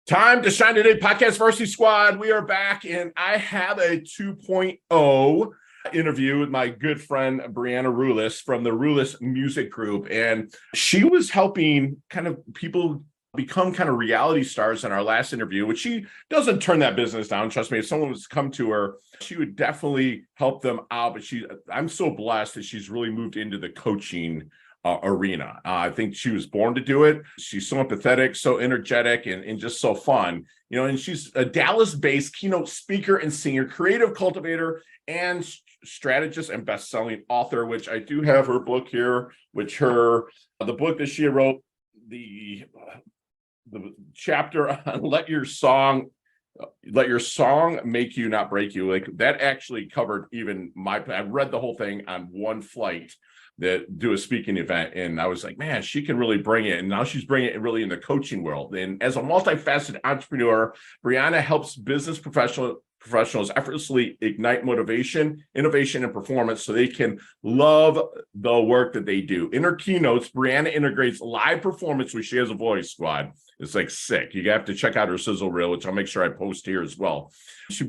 Time to shine today, podcast Varsity Squad. We are back, and I have a 2.0 interview with my good friend Brianna Ruelas from the Ruelas Music Group, and she was helping kind of people become kind of reality stars in our last interview, which she doesn't turn that business down. Trust me, if someone was to come to her, she would definitely help them out. But I'm so blessed that she's really moved into the coaching arena. I think she was born to do it. She's so empathetic, so energetic, and just so fun. And she's a Dallas-based keynote speaker and singer, creative cultivator, and strategist and best-selling author, which I do have her book here, the book that she wrote, the chapter on let your song make you, not break you. Like that actually covered I read the whole thing on one flight that do a speaking event, and I was like, man, she can really bring it. And now she's bringing it really in the coaching world. And as a multifaceted entrepreneur, Brianna helps business professionals effortlessly ignite motivation, innovation, and performance so they can love the work that they do. In her keynotes, Brianna integrates live performance with She Has a Voice Squad. It's like sick. You have to check out her sizzle reel, which I'll make sure I post here as well. She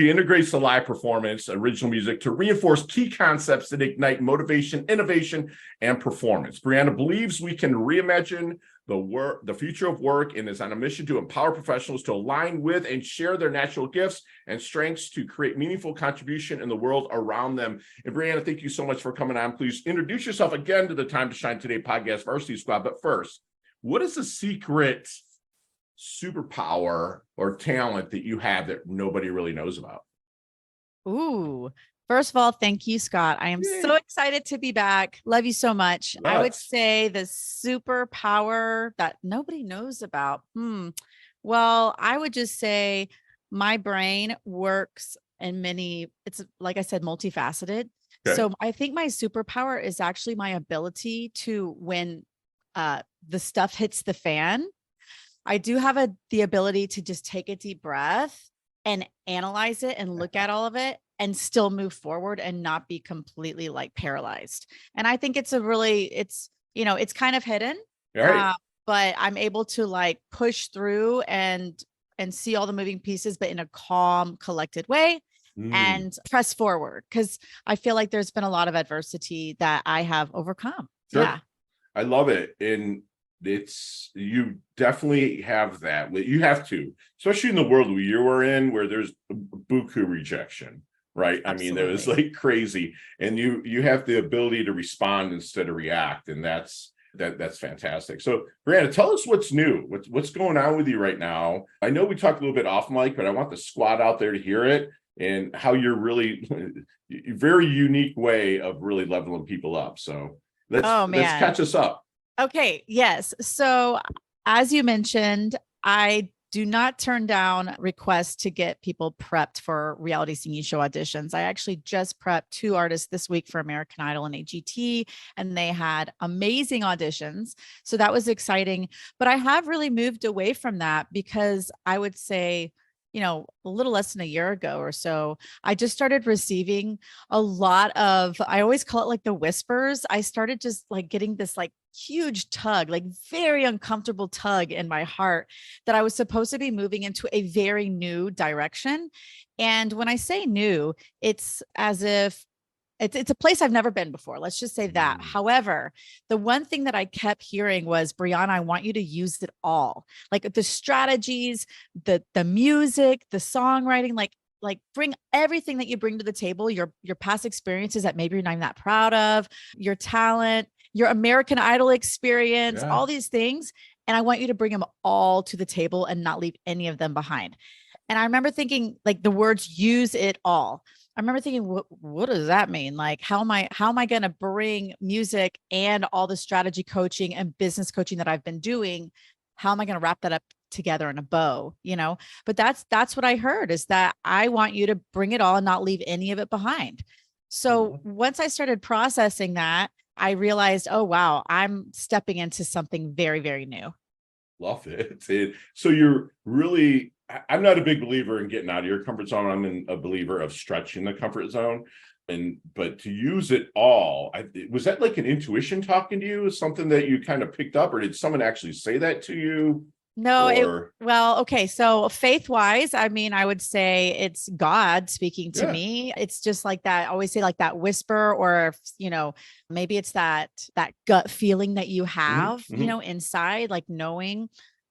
integrates the live performance, original music to reinforce key concepts that ignite motivation, innovation, and performance. Brianna believes we can reimagine the future of work, and is on a mission to empower professionals to align with and share their natural gifts and strengths to create meaningful contribution in the world around them. And Brianna, thank you so much for coming on. Please introduce yourself again to the Time to Shine Today podcast Varsity Squad. But first, what is the secret superpower or talent that you have that nobody really knows about? Ooh, first of all, thank you, Scott. I am so excited to be back. Love you so much. Yes. I would say the superpower that nobody knows about. Well, I would just say my brain works in it's like I said, multifaceted. Okay. So I think my superpower is actually my ability to, when the stuff hits the fan, I do have the ability to just take a deep breath and analyze it and look at all of it and still move forward and not be completely like paralyzed. And I think it's it's kind of hidden, right. But I'm able to like push through and see all the moving pieces, but in a calm, collected way and press forward. Cause I feel like there's been a lot of adversity that I have overcome. Sure. Yeah. I love it. And you definitely have that. You have to, especially in the world you were in, where there's buku rejection, right? Absolutely. I mean, there was like crazy, and you have the ability to respond instead of react, and that's fantastic. So, Brianna, tell us what's new. What's going on with you right now? I know we talked a little bit off mic, but I want the squad out there to hear it and how you're really very unique way of really leveling people up. So let's catch us up. Okay. Yes. So as you mentioned, I do not turn down requests to get people prepped for reality singing show auditions. I actually just prepped 2 artists this week for American Idol and AGT, and they had amazing auditions. So that was exciting. But I have really moved away from that because I would say, a little less than a year ago or so, I just started receiving a lot of, I always call it like the whispers. I started just like getting this like huge tug, like very uncomfortable tug in my heart that I was supposed to be moving into a very new direction. And when I say new, it's as if it's a place I've never been before. Let's just say that. However, the one thing that I kept hearing was, Brianna, I want you to use it all. Like the strategies, the music, the songwriting, like bring everything that you bring to the table, your past experiences that maybe you're not even that proud of, your talent, your American Idol experience, all these things. And I want you to bring them all to the table and not leave any of them behind. And I remember thinking like the words use it all. I remember thinking, what does that mean? Like, how am I going to bring music and all the strategy coaching and business coaching that I've been doing? How am I going to wrap that up together in a bow? But that's what I heard, is that I want you to bring it all and not leave any of it behind. So once I started processing that, I realized, oh, wow, I'm stepping into something very, very new. Love it. So you're really, I'm not a big believer in getting out of your comfort zone. I'm a believer of stretching the comfort zone. But to use it all, was that like an intuition talking to you? Something that you kind of picked up, or did someone actually say that to you? No, or well, okay. So faith wise, I mean, I would say it's God speaking to yeah. me. It's just like that. I always say like that whisper, or, maybe it's that gut feeling that you Mhm, have, mhm. inside, like knowing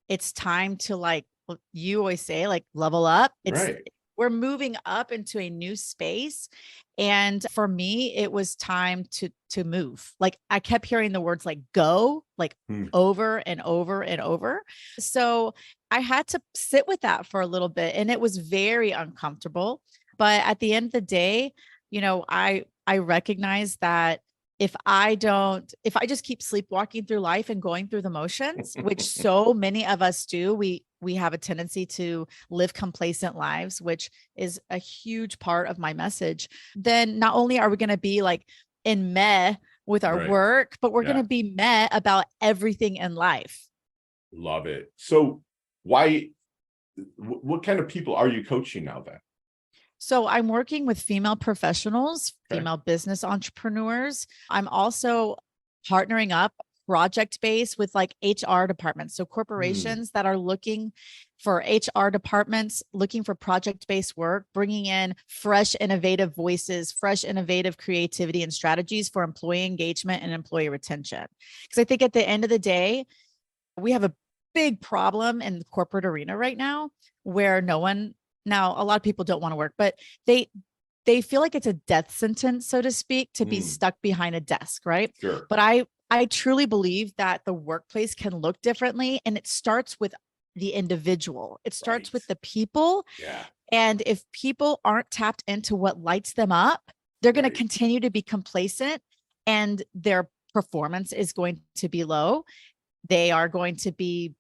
it's time to, like, you always say, like, level up. Right. We're moving up into a new space. And for me, it was time to move. Like, I kept hearing the words like go, like Hmm. over and over and over. So I had to sit with that for a little bit, and it was very uncomfortable. But at the end of the day, I recognize that if I just keep sleepwalking through life and going through the motions, which so many of us do, we have a tendency to live complacent lives, which is a huge part of my message. Then not only are we going to be like in meh with our Right. work, but we're going Yeah. to be meh about everything in life. Love it. So why, what kind of people are you coaching now then? So I'm working with female professionals, Okay. female business entrepreneurs. I'm also partnering up project based with like HR departments. So Hmm. corporations that are looking for HR departments, looking for project based work, bringing in fresh, innovative voices, fresh, innovative creativity and strategies for employee engagement and employee retention. Because I think at the end of the day, we have a big problem in the corporate arena right now where no one now a lot of people don't want to work, but they they feel like it's a death sentence, so to speak, to be Hmm. stuck behind a desk, right? Sure. But I truly believe that the workplace can look differently, and it starts with the individual. It starts Right. with the people, Yeah. and if people aren't tapped into what lights them up, they're going to Right. continue to be complacent, and their performance is going to be low. They are going to be,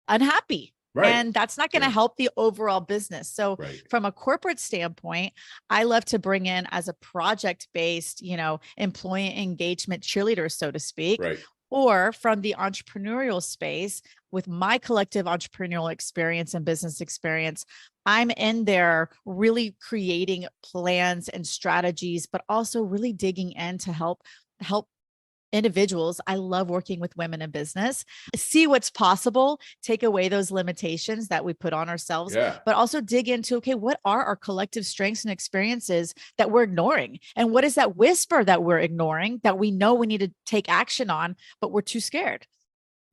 unhappy. Right. And that's not going to Yeah. help the overall business. So, Right. from a corporate standpoint, I love to bring in as a project based, employee engagement cheerleader, so to speak, Right. or from the entrepreneurial space with my collective entrepreneurial experience and business experience. I'm in there really creating plans and strategies, but also really digging in to help individuals. I love working with women in business, see what's possible, take away those limitations that we put on ourselves, Yeah. but also dig into, okay, what are our collective strengths and experiences that we're ignoring? And what is that whisper that we're ignoring that we know we need to take action on, but we're too scared?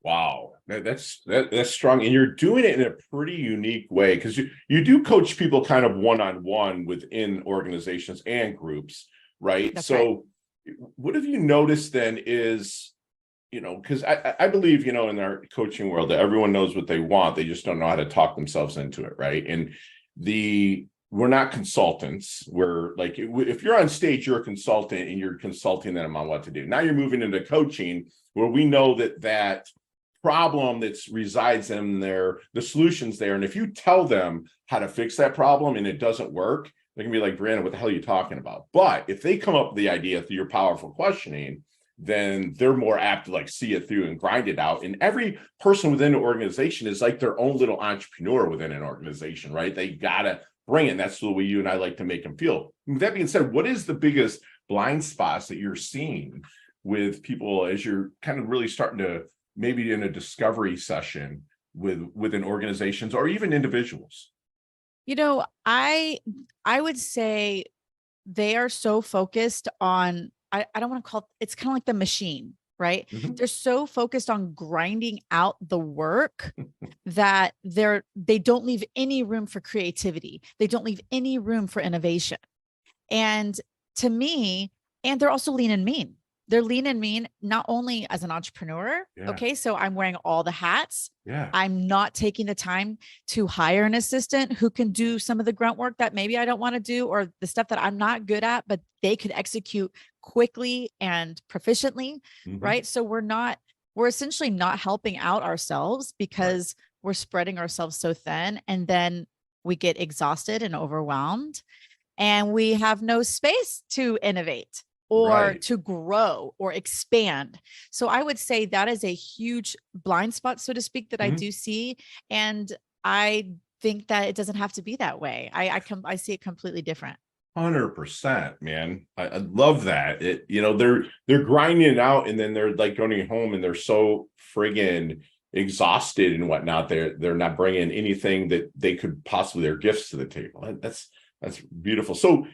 Wow. That's strong. And you're doing it in a pretty unique way because you do coach people kind of one-on-one within organizations and groups, right? That's right. So what have you noticed then is, because I believe, in our coaching world that everyone knows what they want. They just don't know how to talk themselves into it, right? And we're not consultants. We're like, if you're on stage, you're a consultant and you're consulting them on what to do. Now you're moving into coaching where we know that problem that resides in there, the solution's there. And if you tell them how to fix that problem and it doesn't work, they can be like, Brianna, what the hell are you talking about? But if they come up with the idea through your powerful questioning, then they're more apt to like see it through and grind it out. And every person within an organization is like their own little entrepreneur within an organization, right? They gotta bring it. And that's the way you and I like to make them feel. With that being said, what is the biggest blind spots that you're seeing with people as you're kind of really starting to maybe in a discovery session within organizations or even individuals? I would say they are so focused on, I don't want to call it's kind of like the machine, right? Mhm. They're so focused on grinding out the work that they don't leave any room for creativity. They don't leave any room for innovation. And to me, and they're also lean and mean. They're lean and mean, not only as an entrepreneur. Yeah. Okay. So I'm wearing all the hats. Yeah. I'm not taking the time to hire an assistant who can do some of the grunt work that maybe I don't want to do, or the stuff that I'm not good at, but they could execute quickly and proficiently. Mhm. Right. So we're essentially not helping out ourselves Right. because we're spreading ourselves so thin. And then we get exhausted and overwhelmed, and we have no space to innovate or Right. to grow or expand. So I would say that is a huge blind spot, so to speak, that I Mhm. do see. And I think that it doesn't have to be that way. I see it completely different. 100%, man. I love that. They're grinding it out and then they're like going home and they're so friggin' exhausted and whatnot, they're not bringing anything that they could possibly, their gifts to the table. That's beautiful. So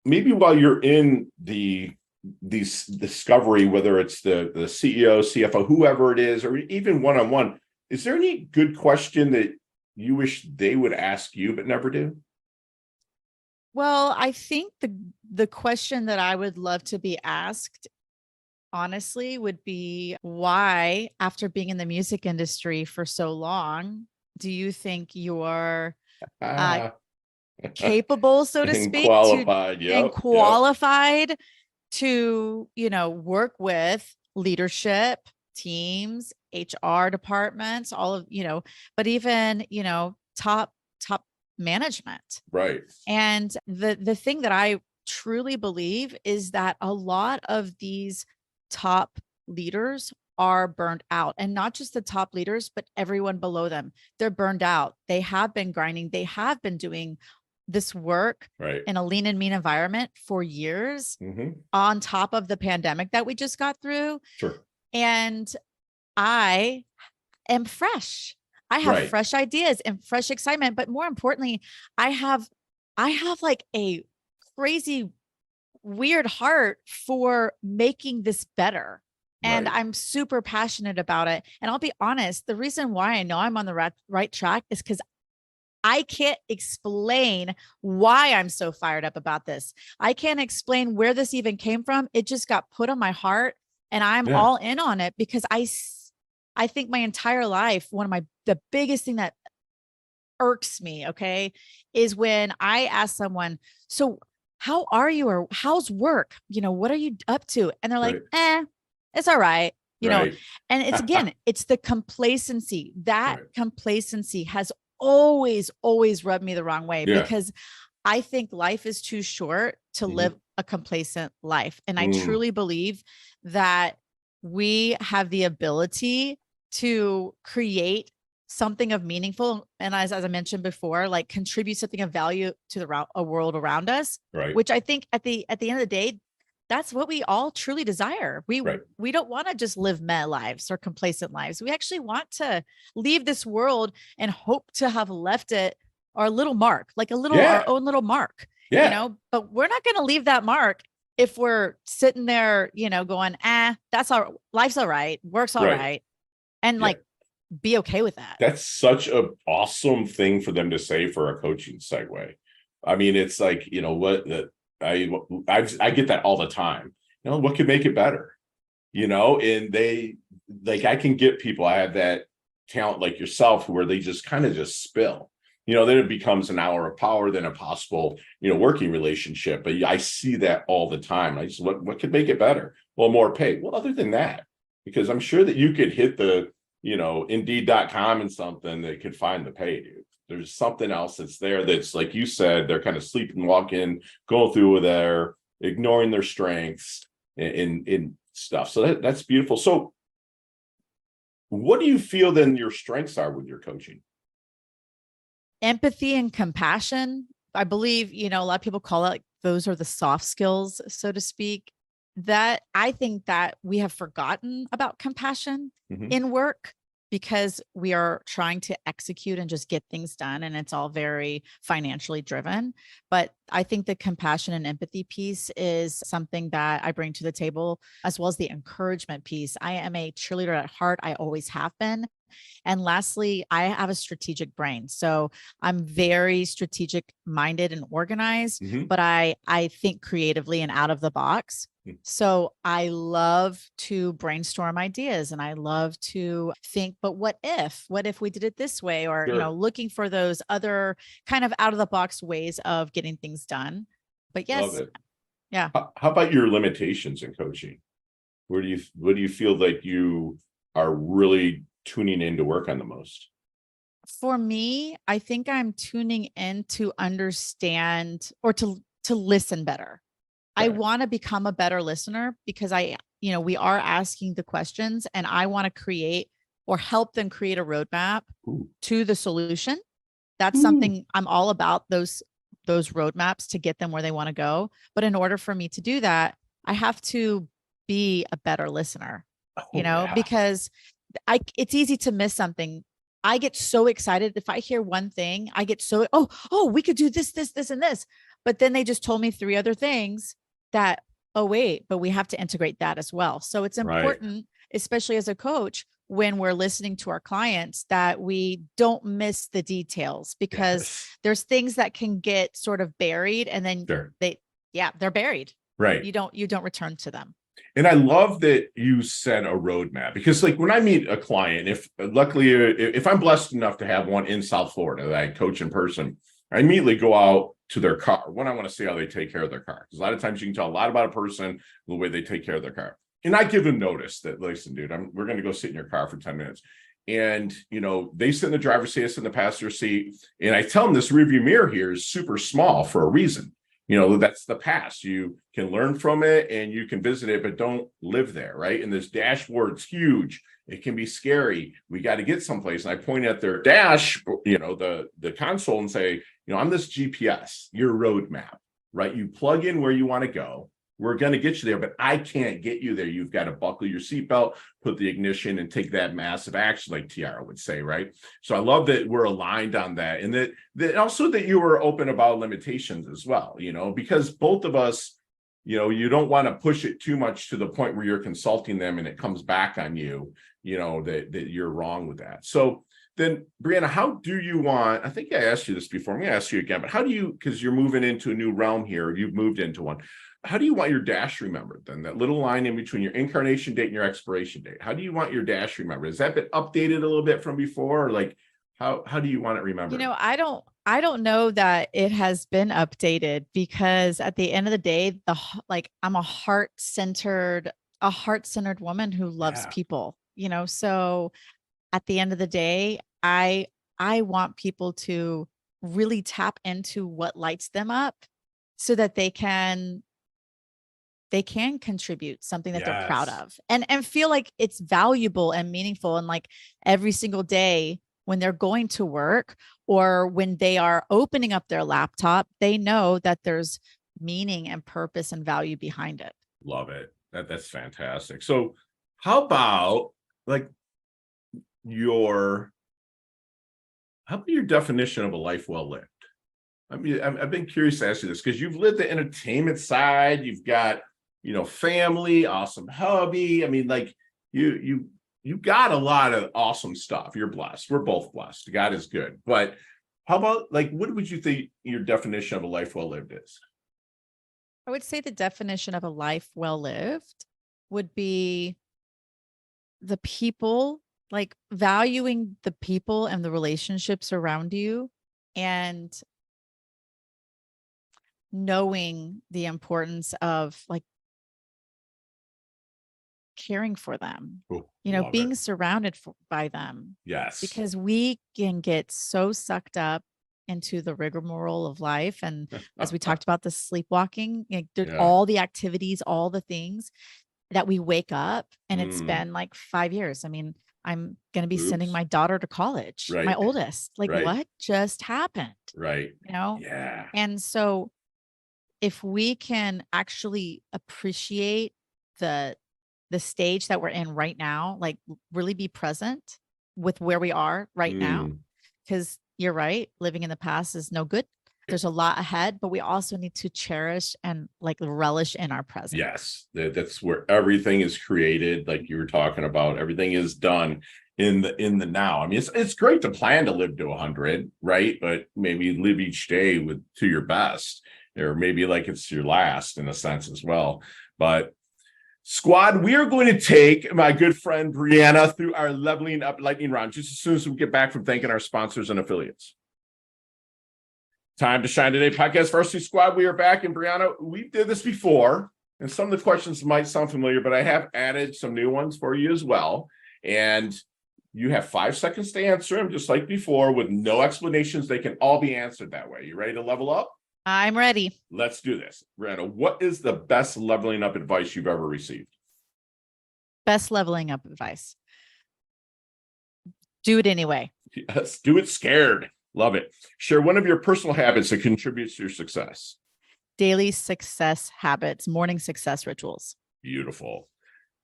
maybe while you're in these discovery, whether it's the CEO, CFO, whoever it is, or even one-on-one, is there any good question that you wish they would ask you but never do? Well, I think the question that I would love to be asked, honestly, would be why, after being in the music industry for so long, do you think you're uh, Ah, capable, so to and speak, qualified. and Yep. qualified to, work with leadership teams, HR departments, all of, but even, top management. Right. And the thing that I truly believe is that a lot of these top leaders are burned out, and not just the top leaders, but everyone below them. They're burned out. They have been grinding. They have been doing this work Right. in a lean and mean environment for years, on top of the pandemic that we just got through. Sure. And I am fresh. I have Right. fresh ideas and fresh excitement, but more importantly, I have like a crazy weird heart for making this better. And Right. I'm super passionate about it. And I'll be honest, the reason why I know I'm on the right track is because I can't explain why I'm so fired up about this. I can't explain where this even came from. It just got put on my heart, and I'm Yeah. all in on it because I think my entire life, the biggest thing that irks me, okay, is when I ask someone, so how are you, or how's work? What are you up to? And they're like, Right. it's all right. Right. And it's, again, it's the complacency. That Right. complacency has always rubbed me the wrong way, Yeah. because I think life is too short to live a complacent life. And I truly believe that we have the ability to create something of meaningful, and as I mentioned before, like contribute something of value to a world around us. Right. Which I think at the end of the day, that's what we all truly desire. Right. We don't want to just live meh lives or complacent lives. We actually want to leave this world and hope to have left it our little mark, like our own little mark. Yeah. But we're not going to leave that mark if we're sitting there, going, that's our life's all right, work's all Right. right, and Yeah. like be okay with that. That's such an awesome thing for them to say for a coaching segue. I mean, it's like, what that I get that all the time. What could make it better? And they, like, I can get people, I have that talent like yourself where they just kind of just spill. Then it becomes an hour of power, then a possible, working relationship. But I see that all the time. I just, what could make it better? Well, more pay. Well, other than that, because I'm sure that you could hit the, Indeed.com and something that could find the pay, dude. There's something else that's there that's, like you said, they're kind of sleeping, walking, going through there, ignoring their strengths in stuff. So that's beautiful. So what do you feel then your strengths are with your coaching? Empathy and compassion. I believe, a lot of people call it, like, those are the soft skills, so to speak. That I think that we have forgotten about compassion in work, because we are trying to execute and just get things done, and it's all very financially driven. But I think the compassion and empathy piece is something that I bring to the table, as well as the encouragement piece. I am a cheerleader at heart. I always have been. And lastly, I have a strategic brain. So I'm very strategic minded and organized, but I think creatively and out of the box. So I love to brainstorm ideas, and I love to think, but what if we did it this way? Or, looking for those other kind of out of the box ways of getting things done. But Love yes, it. yeah. How about your limitations in coaching? What do you feel like you are really tuning in to work on the most? For me, I think I'm tuning in to understand, or to listen better. I Okay. want to become a better listener, because we are asking the questions, and I want to create or help them create a roadmap Ooh. to the solution. That's Ooh. something I'm all about, those roadmaps to get them where they want to go. But in order for me to do that, I have to be a better listener, Oh, yeah. because it's easy to miss something. I get so excited if I hear one thing. I get so, oh, we could do this, and this. But then they just told me 3 other things that, oh, wait, but we have to integrate that as well. So it's Right. important, especially as a coach, when we're listening to our clients, that we don't miss the details, because Yes. there's things that can get sort of buried, and then Sure. they're buried. Right. You don't return to them. And I love that you set a roadmap, because like when I meet a client, if I'm blessed enough to have one in South Florida that I coach in person, I immediately go out to their car. One, I want to see how they take care of their car. Because a lot of times you can tell a lot about a person the way they take care of their car. And I give them notice that, listen, dude, we're going to go sit in your car for 10 minutes. And, they sit in the driver's seat, I sit in the passenger seat. And I tell them this rearview mirror here is super small for a reason. That's the past. You can learn from it and you can visit it, but don't live there, right? And this dashboard's huge. It can be scary. We got to get someplace. And I point at their dash, the console, and say, I'm this GPS, your roadmap, right? You plug in where you want to go. We're going to get you there, but I can't get you there. You've got to buckle your seatbelt, put the ignition, and take that massive action, like Tiara would say, right? So I love that we're aligned on that. And that also that you were open about limitations as well, because both of us, you don't want to push it too much to the point where you're consulting them and it comes back on you, that you're wrong with that. So then, Brianna, how do you want, I think I asked you this before, I'm going to ask you again, but how do you, because you're moving into a new realm here, you've moved into one. How do you want your dash remembered then? That little line in between your incarnation date and your expiration date. How do you want your dash remembered? Has that been updated a little bit from before? Or like, how do you want it remembered? I don't know that it has been updated, because at the end of the day, I'm a heart-centered woman who loves people, so at the end of the day, I want people to really tap into what lights them up, so that they can contribute something that they're proud of, and feel like it's valuable and meaningful. And like every single day when they're going to work, or when they are opening up their laptop, they know that there's meaning and purpose and value behind it. Love it. That's fantastic. So how about your definition of a life well lived? I mean, I've been curious to ask you this, because you've lived the entertainment side, you've got family, awesome hubby. I mean, like you got a lot of awesome stuff. You're blessed. We're both blessed. God is good. But how about what would you think your definition of a life well lived is? I would say the definition of a life well lived would be the people, like valuing the people and the relationships around you, and knowing the importance of caring for them, Ooh, being it. surrounded by them. Yes. Because we can get so sucked up into the rigmarole of life. And as we talked about the sleepwalking, all the activities, all the things that we wake up, and it's been like 5 years. I mean, I'm going to be sending my daughter to college, my oldest. What just happened? Right. Yeah. And so if we can actually appreciate the stage that we're in right now, like really be present with where we are right now, because you're right, living in the past is no good. There's a lot ahead, but we also need to cherish and relish in our present. Yes, that's where everything is created. Like you were talking about, everything is done in the now. I mean, it's great to plan to live to 100, right? But maybe live each day to your best, or maybe like it's your last in a sense as well. But squad, we are going to take my good friend Brianna through our leveling up lightning round just as soon as we get back from thanking our sponsors and affiliates. Time to shine today podcast varsity squad. We are back, and Brianna, we did this before, and some of the questions might sound familiar, but I have added some new ones for you as well. And you have 5 seconds to answer them, just like before, with no explanations. They can all be answered that way. You ready to level up? I'm ready. Let's do this. Brianna, what is the best leveling up advice you've ever received? Best leveling up advice. Do it anyway. Yes, do it scared. Love it. Share one of your personal habits that contributes to your success. Daily success habits, morning success rituals. Beautiful.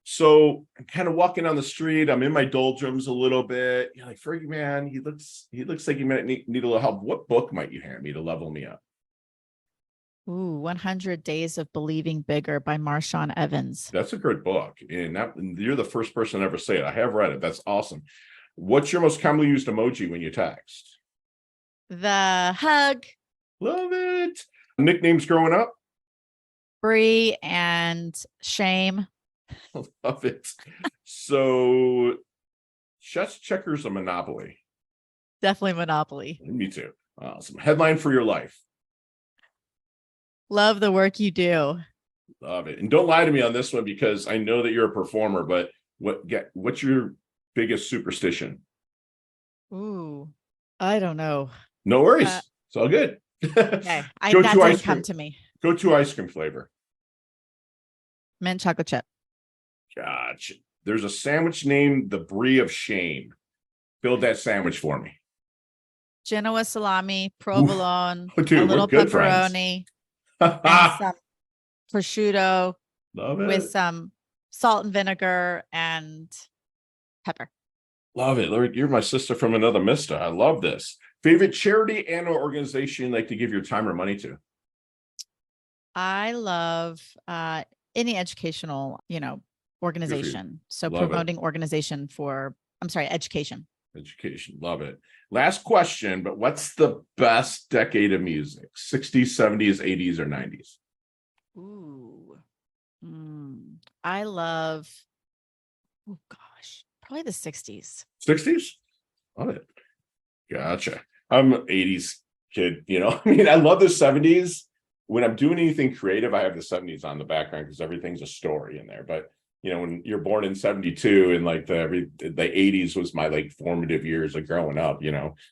So I'm kind of walking down the street. I'm in my doldrums a little bit. You're like, Fergie, man, he looks like he might need a little help. What book might you hand me to level me up? Ooh, 100 Days of Believing Bigger by Marshawn Evans. That's a good book. And you're the first person to ever say it. I have read it. That's awesome. What's your most commonly used emoji when you text? The hug. Love it. Nicknames growing up? Bree and Shame. Love it. So, chess, checkers, or Monopoly? Definitely Monopoly. Me too. Awesome. Headline for your life? Love the work you do. Love it. And don't lie to me on this one because I know that you're a performer, but what's your biggest superstition? Ooh, I don't know. No worries. It's all good. Okay. That didn't come to me. Go to ice cream flavor. Mint chocolate chip. Gotcha. There's a sandwich named the Brie of Shame. Build that sandwich for me. Genoa salami, provolone, Dude, a little good pepperoni, and some prosciutto. Love it. With some salt and vinegar and pepper. Love it. Lord, you're my sister from another mister. I love this. Favorite charity and or organization you'd like to give your time or money to? I love any educational, organization. So promoting education. Education. Love it. Last question, but what's the best decade of music? 60s, 70s, 80s, or 90s? Ooh. I love, probably the 60s. 60s? Love it. Gotcha. I'm an 80s kid, I love the 70s. When I'm doing anything creative, I have the 70s on the background because everything's a story in there. But when you're born in 72 and like the 80s was my formative years of growing up,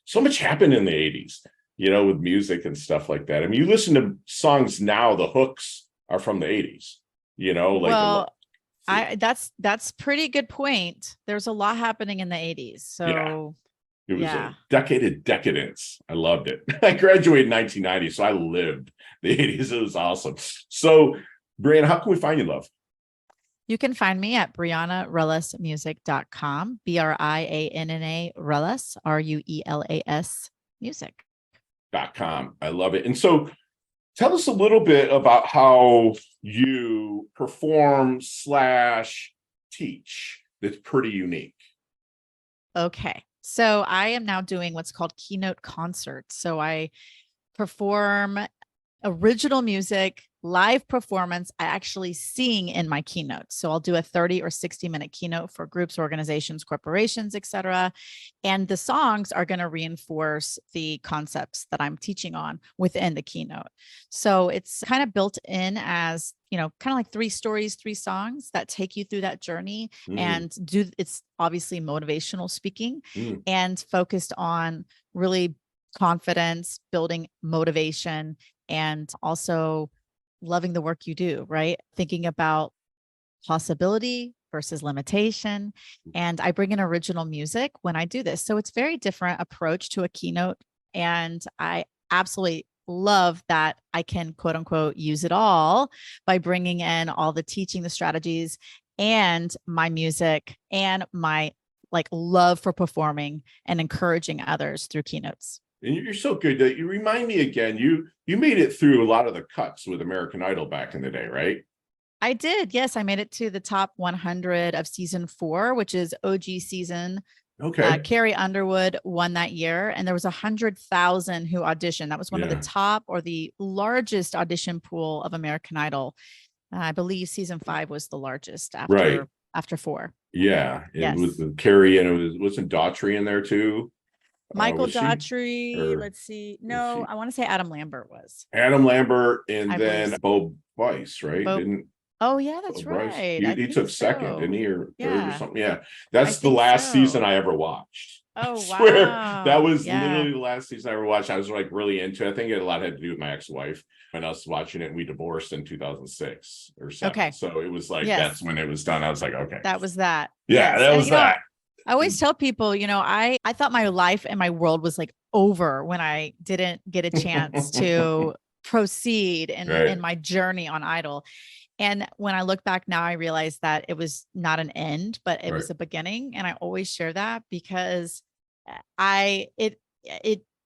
so much happened in the 80s, with music and stuff like that. I mean, you listen to songs now, the hooks are from the 80s, that's pretty good point. There's a lot happening in the 80s. So it was a decade of decadence. I loved it. I graduated in 1990, so I lived the 80s. It was awesome. So, Brianna, how can we find you, love? You can find me at BriannaRuelasMusic.com, BRIANNA Ruelas, RUELAS music.com. I love it. And so tell us a little bit about how you perform / teach that's pretty unique. Okay. So I am now doing what's called Keynote concerts. So I perform original music, live performance. I actually sing in my keynotes. So I'll do a 30 or 60-minute keynote for groups, organizations, corporations, etc. And the songs are going to reinforce the concepts that I'm teaching on within the keynote. So it's kind of built in as, kind of like 3 stories, 3 songs that take you through that journey and it's obviously motivational speaking and focused on really confidence, building motivation, and also loving the work you do, right? Thinking about possibility versus limitation. And I bring in original music when I do this. So it's very different approach to a keynote. And I absolutely love that I can quote unquote use it all by bringing in all the teaching, the strategies, and my music and my love for performing and encouraging others through keynotes. And you're so good that you remind me again, you made it through a lot of the cuts with American Idol back in the day, right? I did. Yes. I made it to the top 100 of season 4, which is OG season. Okay. Carrie Underwood won that year, and there was 100,000 who auditioned. That was one of the top or the largest audition pool of American Idol. I believe season 5 was the largest after 4. Yeah. Yes. It was with Carrie, and wasn't Daughtry in there too? Michael Daughtry, let's see. No, I want to say Adam Lambert was. Adam Lambert, and then Bo Weiss, right? Oh, yeah, that's right. He took second, didn't he? Or third or something. Yeah. That's the last season I ever watched. Oh, wow. I swear, that was literally the last season I ever watched. I was really into it. I think it had to do with my ex-wife and us watching it. And we divorced in 2006 or 7. Okay. So it was that's when it was done. I was like, okay. That was that. Yeah, that was that. I always tell people, I thought my life and my world was over when I didn't get a chance to proceed in my journey on Idol. And when I look back now, I realize that it was not an end, but it Right. was a beginning. And I always share that because I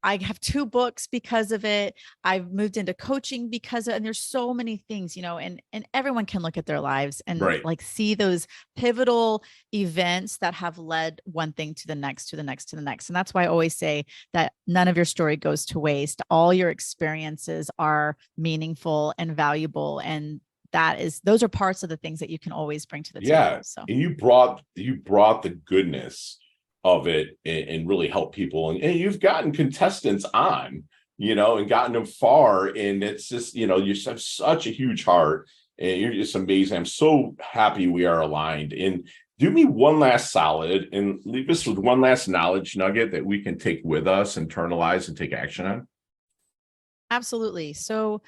have 2 books because of it. I've moved into coaching because of, and there's so many things, and everyone can look at their lives and Right. like see those pivotal events that have led one thing to the next, to the next, to the next. And that's why I always say that none of your story goes to waste. All your experiences are meaningful and valuable. And those are parts of the things that you can always bring to the Yeah. table. So And you brought the goodness of it and really help people. And you've gotten contestants on, and gotten them far. And it's just, you have such a huge heart and you're just amazing. I'm so happy we are aligned. And do me one last solid and leave us with one last knowledge nugget that we can take with us, internalize, and take action on. absolutely. So,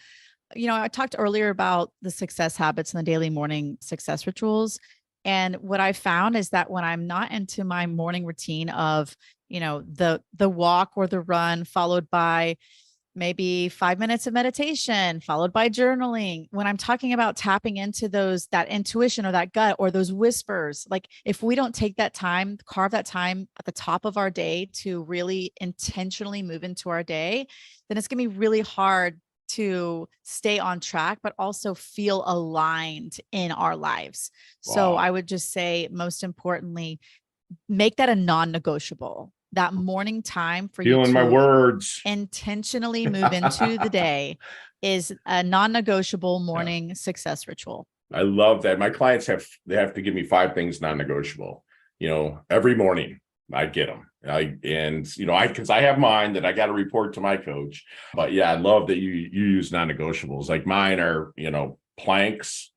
I talked earlier about the success habits and the daily morning success rituals. And what I found is that when I'm not into my morning routine of, the walk or the run, followed by maybe 5 minutes of meditation, followed by journaling, when I'm talking about tapping into that intuition or that gut or those whispers, like if we don't take that time, carve that time at the top of our day to really intentionally move into our day, then it's going to be really hard to stay on track, but also feel aligned in our lives. So Wow. I would just say, most importantly, make that a non-negotiable. That morning time for you Feeling my to words. intentionally move into the day is a non-negotiable Yeah. morning success ritual. I love that. My clients they have to give me 5 things non-negotiable. Every morning I get them. Because I have mine that I got to report to my coach. But yeah, I love that you use non-negotiables. Like mine are, planks,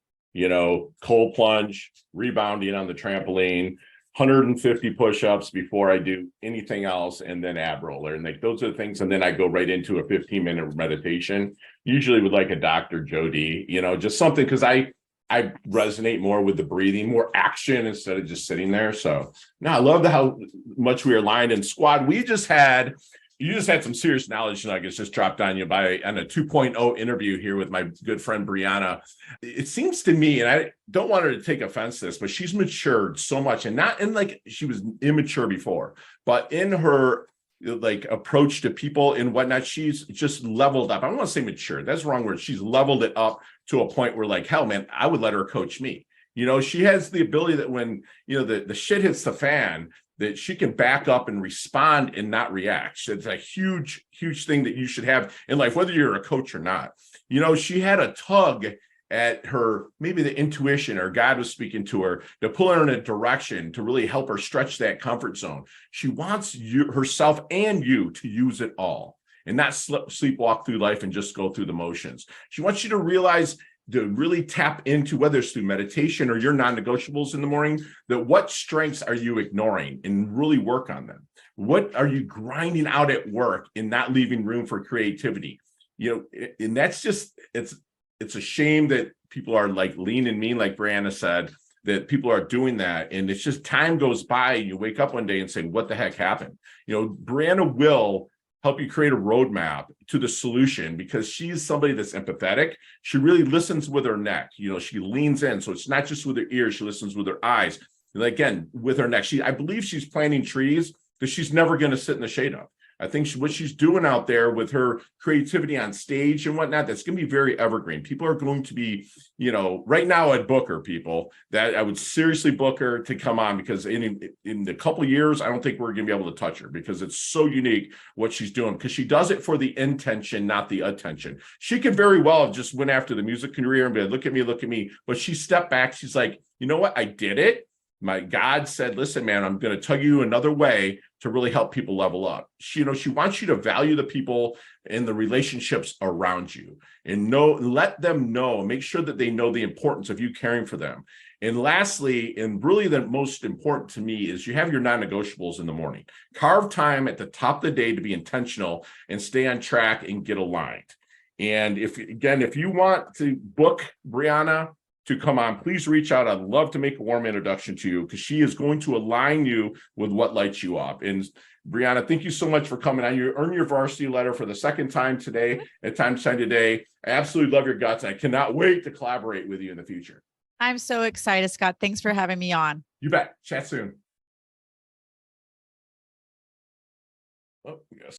cold plunge, rebounding on the trampoline, 150 push-ups before I do anything else, and then ab roller. And like those are the things. And then I go right into a 15-minute meditation, usually with like a Dr. Joe D, just something because I resonate more with the breathing, more action instead of just sitting there. So now I love how much we are aligned in squad. You just had some serious knowledge nuggets just dropped on you on a 2.0 interview here with my good friend Brianna. It seems to me, and I don't want her to take offense to this, but she's matured so much, and not in like she was immature before, but in her like approach to people and whatnot, she's just leveled up. I don't want to say mature, that's the wrong word. She's leveled it up to a point where like, hell man, I would let her coach me. She has the ability that when the shit hits the fan, that she can back up and respond and not react. It's a huge thing that you should have in life, whether you're a coach or not. She had a tug at her, maybe the intuition or God was speaking to her to pull her in a direction to really help her stretch that comfort zone. She wants herself and you to use it all and not sleepwalk through life and just go through the motions. She wants you to realize, to really tap into, whether it's through meditation or your non-negotiables in the morning, that what strengths are you ignoring and really work on them? What are you grinding out at work and not leaving room for creativity? And that's just, it's a shame that people are like lean and mean, like Brianna said, that people are doing that. And it's just time goes by and you wake up one day and say, what the heck happened? Brianna will help you create a roadmap to the solution because she's somebody that's empathetic. She really listens with her neck. She leans in. So it's not just with her ears. She listens with her eyes. And again, with her neck. I believe she's planting trees that she's never going to sit in the shade of. I think what she's doing out there with her creativity on stage and whatnot, that's going to be very evergreen. People are going to be, right now I'd book her, people, that I would seriously book her to come on because in a couple of years, I don't think we're going to be able to touch her because it's so unique what she's doing because she does it for the intention, not the attention. She could very well have just went after the music career and be like, look at me. But she stepped back. She's like, you know what? I did it. My God said, listen, man, I'm going to tug you another way to really help people level up. She wants you to value the people and the relationships around you and let them know, make sure that they know the importance of you caring for them. And lastly, and really the most important to me is you have your non-negotiables in the morning. Carve time at the top of the day to be intentional and stay on track and get aligned. And if you want to book Brianna to come on, please reach out. I'd love to make a warm introduction to you because she is going to align you with what lights you up. And Brianna, thank you so much for coming on. You earned your varsity letter for the second time today at Time to Shine today. I absolutely love your guts. I cannot wait to collaborate with you in the future. I'm so excited, Scott. Thanks for having me on. You bet. Chat soon. Oh, yes.